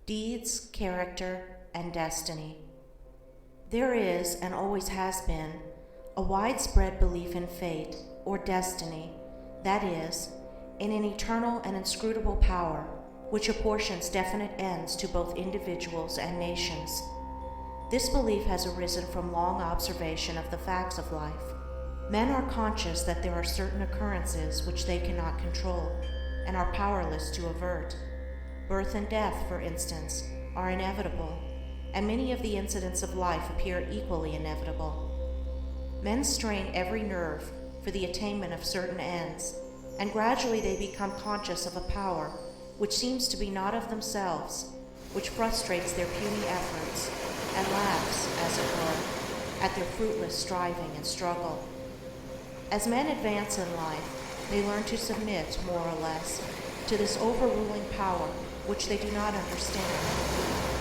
Deeds, character, and destiny. There is, and always has been, a widespread belief in fate, or destiny, that is, in an eternal and inscrutable power which apportions definite ends to both individuals and nations. This belief has arisen from long observation of the facts of life. Men are conscious that there are certain occurrences which they cannot control and are powerless to avert. Birth and death, for instance, are inevitable, and many of the incidents of life appear equally inevitable. Men strain every nerve for the attainment of certain ends, and gradually they become conscious of a power which seems to be not of themselves, which frustrates their puny efforts and laughs, as it were, at their fruitless striving and struggle. As men advance in life, they learn to submit, more or less, to this overruling power which they do not understand,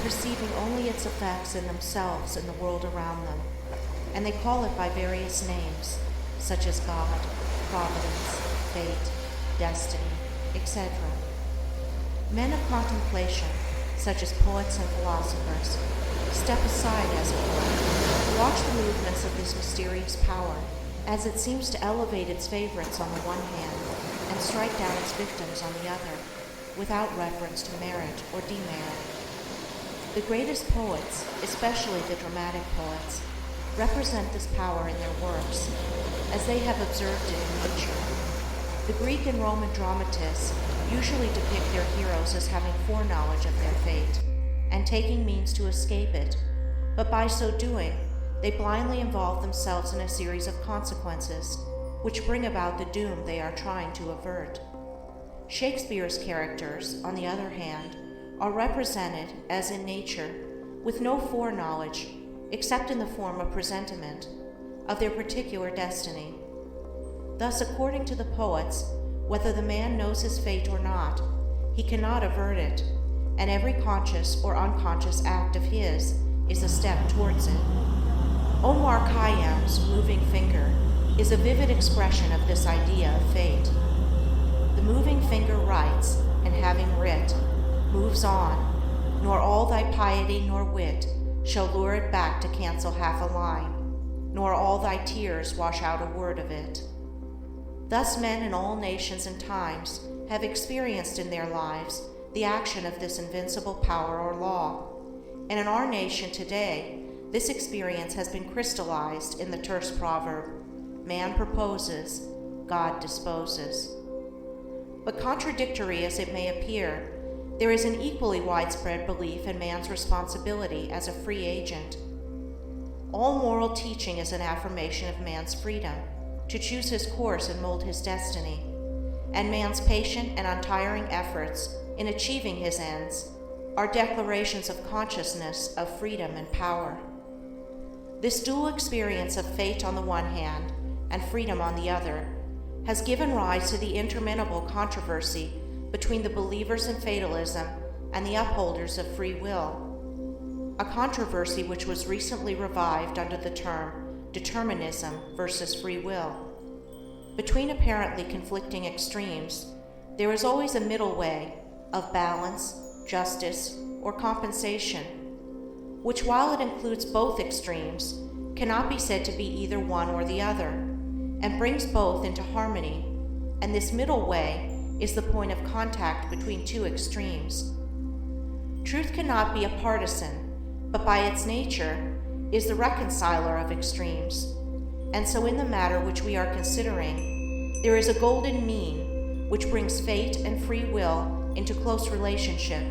perceiving only its effects in themselves and the world around them, and they call it by various names, such as God, providence, fate, destiny, etc. Men of contemplation, such as poets and philosophers, step aside, as it were, to watch the movements of this mysterious power, as it seems to elevate its favorites on the one hand and strike down its victims on the other, without reference to merit or demerit. The greatest poets, especially the dramatic poets, represent this power in their works, as they have observed it in nature. The Greek and Roman dramatists usually depict their heroes as having foreknowledge of their fate and taking means to escape it, but by so doing, they blindly involve themselves in a series of consequences which bring about the doom they are trying to avert. Shakespeare's characters, on the other hand, are represented, as in nature, with no foreknowledge, except in the form of presentiment, of their particular destiny. Thus, according to the poets, whether the man knows his fate or not, he cannot avert it, and every conscious or unconscious act of his is a step towards it. Omar Khayyam's moving finger is a vivid expression of this idea of fate. The moving finger writes, and having writ, moves on, nor all thy piety nor wit shall lure it back to cancel half a line, nor all thy tears wash out a word of it. Thus men in all nations and times have experienced in their lives the action of this invincible power or law, and in our nation today, this experience has been crystallized in the terse proverb, man proposes, God disposes. But contradictory as it may appear, there is an equally widespread belief in man's responsibility as a free agent. All moral teaching is an affirmation of man's freedom to choose his course and mold his destiny, and man's patient and untiring efforts in achieving his ends are declarations of consciousness of freedom and power. This dual experience of fate on the one hand and freedom on the other has given rise to the interminable controversy between the believers in fatalism and the upholders of free will, a controversy which was recently revived under the term determinism versus free will. Between apparently conflicting extremes, there is always a middle way of balance, justice, or compensation, which, while it includes both extremes, cannot be said to be either one or the other, and brings both into harmony, and this middle way is the point of contact between two extremes. Truth cannot be a partisan, but by its nature is the reconciler of extremes, and so in the matter which we are considering, there is a golden mean which brings fate and free will into close relationship,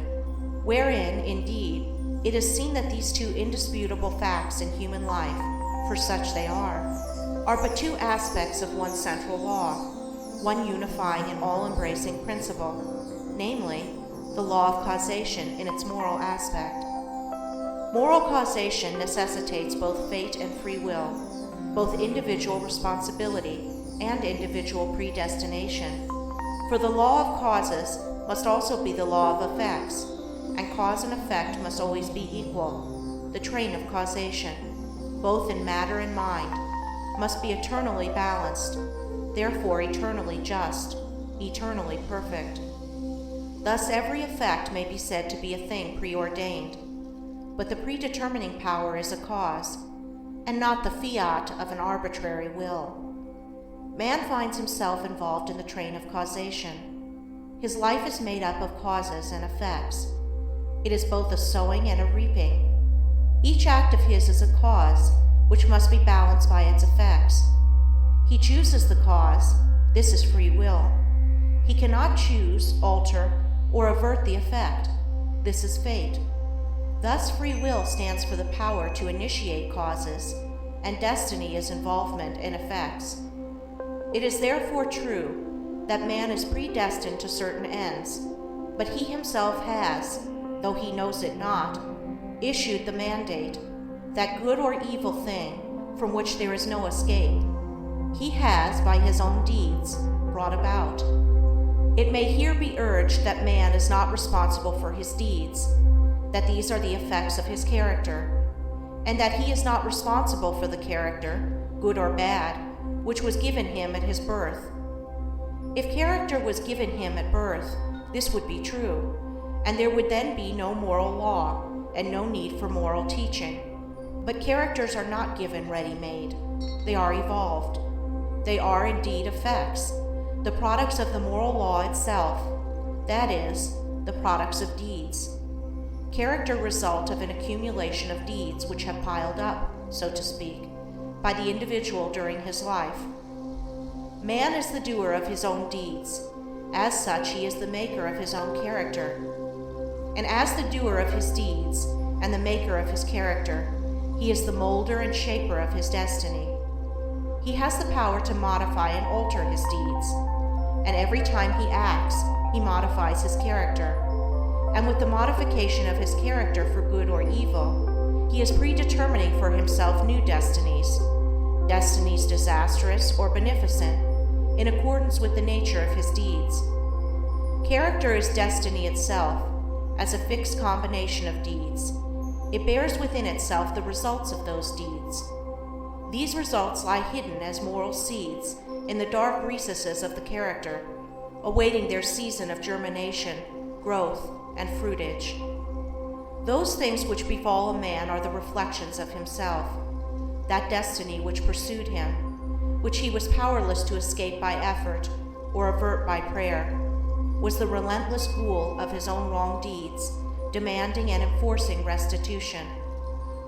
wherein, indeed, it is seen that these two indisputable facts in human life, for such they are but two aspects of one central law, one unifying and all-embracing principle, namely, the law of causation in its moral aspect. Moral causation necessitates both fate and free will, both individual responsibility and individual predestination, for the law of causes must also be the law of effects, and cause and effect must always be equal. The train of causation, both in matter and mind, must be eternally balanced, therefore eternally just, eternally perfect. Thus every effect may be said to be a thing preordained, but the predetermining power is a cause, and not the fiat of an arbitrary will. Man finds himself involved in the train of causation. His life is made up of causes and effects. It is both a sowing and a reaping. Each act of his is a cause, which must be balanced by its effects. He chooses the cause. This is free will. He cannot choose, alter, or avert the effect. This is fate. Thus, free will stands for the power to initiate causes, and destiny is involvement in effects. It is therefore true that man is predestined to certain ends, but he himself has, though he knows it not, issued the mandate, that good or evil thing from which there is no escape, he has, by his own deeds, brought about. It may here be urged that man is not responsible for his deeds, that these are the effects of his character, and that he is not responsible for the character, good or bad, which was given him at his birth. If character was given him at birth, this would be true, and there would then be no moral law and no need for moral teaching. But characters are not given ready-made. They are evolved. They are indeed effects, the products of the moral law itself, that is, the products of deeds. Character result of an accumulation of deeds which have piled up, so to speak, by the individual during his life. Man is the doer of his own deeds. As such, he is the maker of his own character. And as the doer of his deeds and the maker of his character, he is the molder and shaper of his destiny. He has the power to modify and alter his deeds, and every time he acts, he modifies his character. And with the modification of his character for good or evil, he is predetermining for himself new destinies, destinies disastrous or beneficent, in accordance with the nature of his deeds. Character is destiny itself, as a fixed combination of deeds. It bears within itself the results of those deeds. These results lie hidden as moral seeds in the dark recesses of the character, awaiting their season of germination, growth, and fruitage. Those things which befall a man are the reflections of himself, that destiny which pursued him, which he was powerless to escape by effort or avert by prayer, was the relentless ghoul of his own wrong deeds, demanding and enforcing restitution.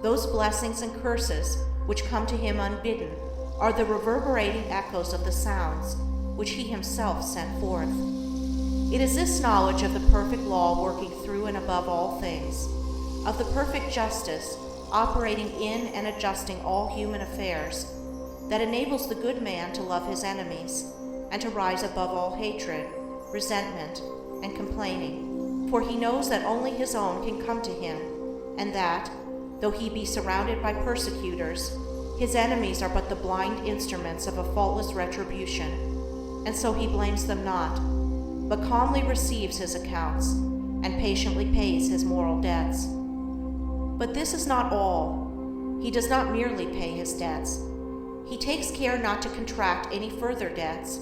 Those blessings and curses which come to him unbidden are the reverberating echoes of the sounds which he himself sent forth. It is this knowledge of the perfect law working through and above all things, of the perfect justice operating in and adjusting all human affairs, that enables the good man to love his enemies and to rise above all hatred, resentment, and complaining, for he knows that only his own can come to him, and that, though he be surrounded by persecutors, his enemies are but the blind instruments of a faultless retribution, and so he blames them not, but calmly receives his accounts and patiently pays his moral debts. But this is not all. He does not merely pay his debts. He takes care not to contract any further debts.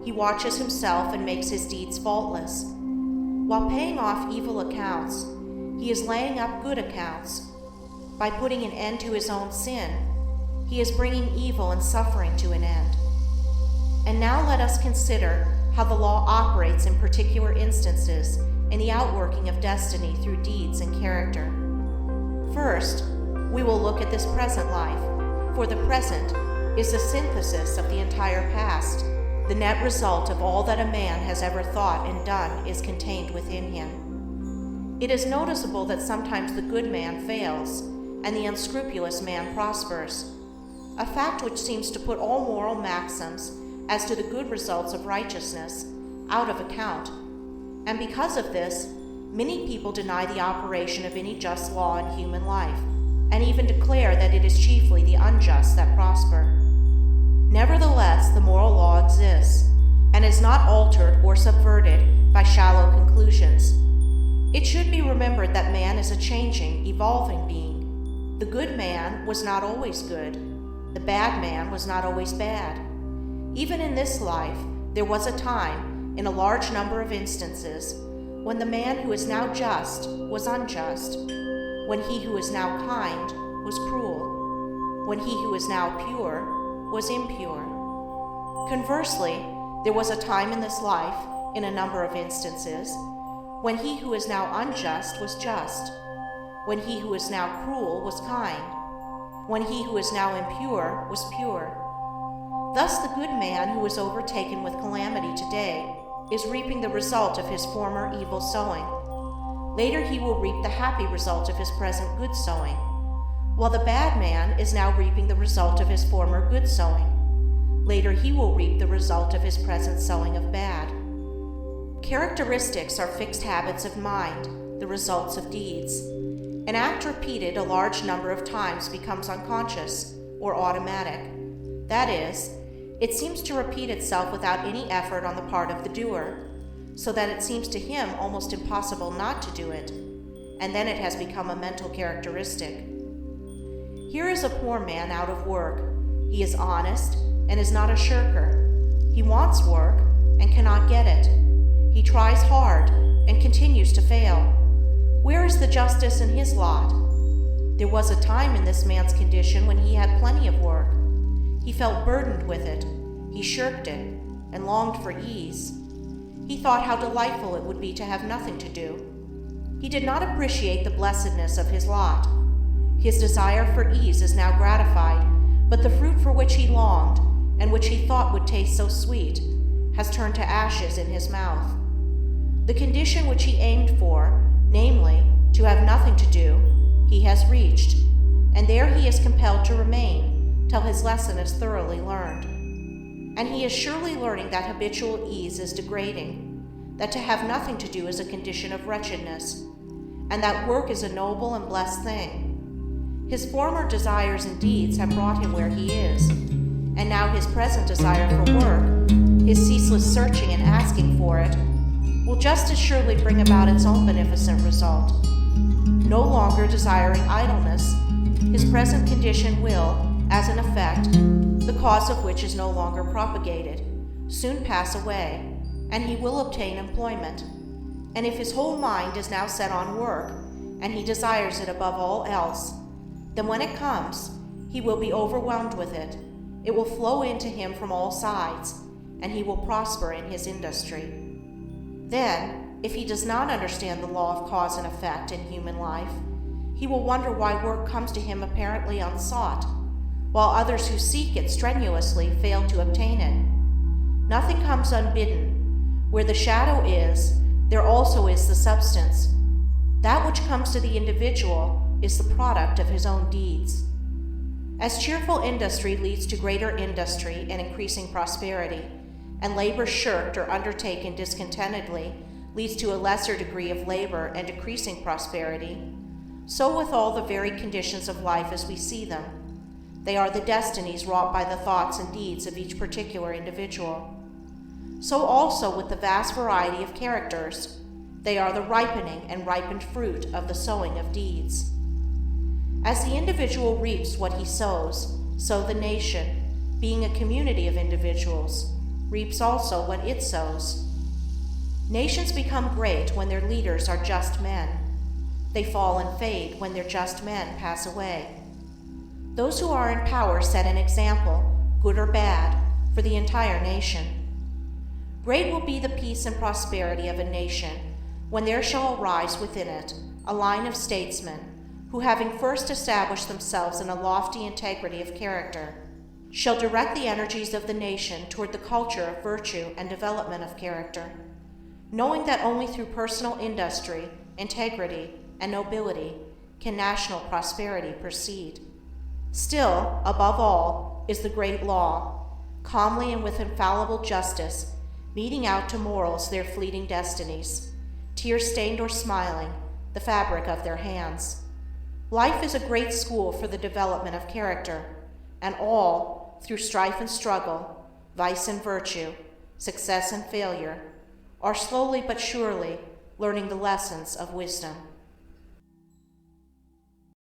He watches himself and makes his deeds faultless. While paying off evil accounts, he is laying up good accounts. By putting an end to his own sin, he is bringing evil and suffering to an end. And now let us consider how the law operates in particular instances in the outworking of destiny through deeds and character. First, we will look at this present life, for the present is the synthesis of the entire past. The net result of all that a man has ever thought and done is contained within him. It is noticeable that sometimes the good man fails and the unscrupulous man prospers, a fact which seems to put all moral maxims as to the good results of righteousness out of account. And because of this, many people deny the operation of any just law in human life, and even declare that it is chiefly the unjust that prosper. Nevertheless, the moral law exists, and is not altered or subverted by shallow conclusions. It should be remembered that man is a changing, evolving being. The good man was not always good. The bad man was not always bad. Even in this life, there was a time, in a large number of instances, when the man who is now just was unjust, when he who is now kind was cruel, when he who is now pure was impure. Conversely, there was a time in this life, in a number of instances, when he who is now unjust was just, when he who is now cruel was kind, when he who is now impure was pure. Thus the good man who is overtaken with calamity today is reaping the result of his former evil sowing. Later he will reap the happy result of his present good sowing, while the bad man is now reaping the result of his former good sowing. Later he will reap the result of his present sowing of bad. Characteristics are fixed habits of mind, the results of deeds. An act repeated a large number of times becomes unconscious or automatic. That is, it seems to repeat itself without any effort on the part of the doer, so that it seems to him almost impossible not to do it, and then it has become a mental characteristic. Here is a poor man out of work. He is honest and is not a shirker. He wants work and cannot get it. He tries hard and continues to fail. Where is the justice in his lot? There was a time in this man's condition when he had plenty of work. He felt burdened with it. He shirked it and longed for ease. He thought how delightful it would be to have nothing to do. He did not appreciate the blessedness of his lot. His desire for ease is now gratified, but the fruit for which he longed, and which he thought would taste so sweet, has turned to ashes in his mouth. The condition which he aimed for, namely, to have nothing to do, he has reached, and there he is compelled to remain till his lesson is thoroughly learned. And he is surely learning that habitual ease is degrading, that to have nothing to do is a condition of wretchedness, and that work is a noble and blessed thing. His former desires and deeds have brought him where he is, and now his present desire for work, his ceaseless searching and asking for it, will just as surely bring about its own beneficent result. No longer desiring idleness, his present condition will, as an effect, the cause of which is no longer propagated, soon pass away, and he will obtain employment. And if his whole mind is now set on work, and he desires it above all else, then when it comes, he will be overwhelmed with it. It will flow into him from all sides, and he will prosper in his industry. Then, if he does not understand the law of cause and effect in human life, he will wonder why work comes to him apparently unsought, while others who seek it strenuously fail to obtain it. Nothing comes unbidden. Where the shadow is, there also is the substance. That which comes to the individual is the product of his own deeds. As cheerful industry leads to greater industry and increasing prosperity, and labor shirked or undertaken discontentedly leads to a lesser degree of labor and decreasing prosperity, so with all the varied conditions of life as we see them. They are the destinies wrought by the thoughts and deeds of each particular individual. So also with the vast variety of characters, they are the ripening and ripened fruit of the sowing of deeds. As the individual reaps what he sows, so the nation, being a community of individuals, reaps also what it sows. Nations become great when their leaders are just men. They fall and fade when their just men pass away. Those who are in power set an example, good or bad, for the entire nation. Great will be the peace and prosperity of a nation when there shall arise within it a line of statesmen who, having first established themselves in a lofty integrity of character, shall direct the energies of the nation toward the culture of virtue and development of character, knowing that only through personal industry, integrity, and nobility can national prosperity proceed. Still, above all, is the great law, calmly and with infallible justice, meting out to mortals their fleeting destinies, tear-stained or smiling, the fabric of their hands. Life is a great school for the development of character, and all, through strife and struggle, vice and virtue, success and failure, are slowly but surely learning the lessons of wisdom.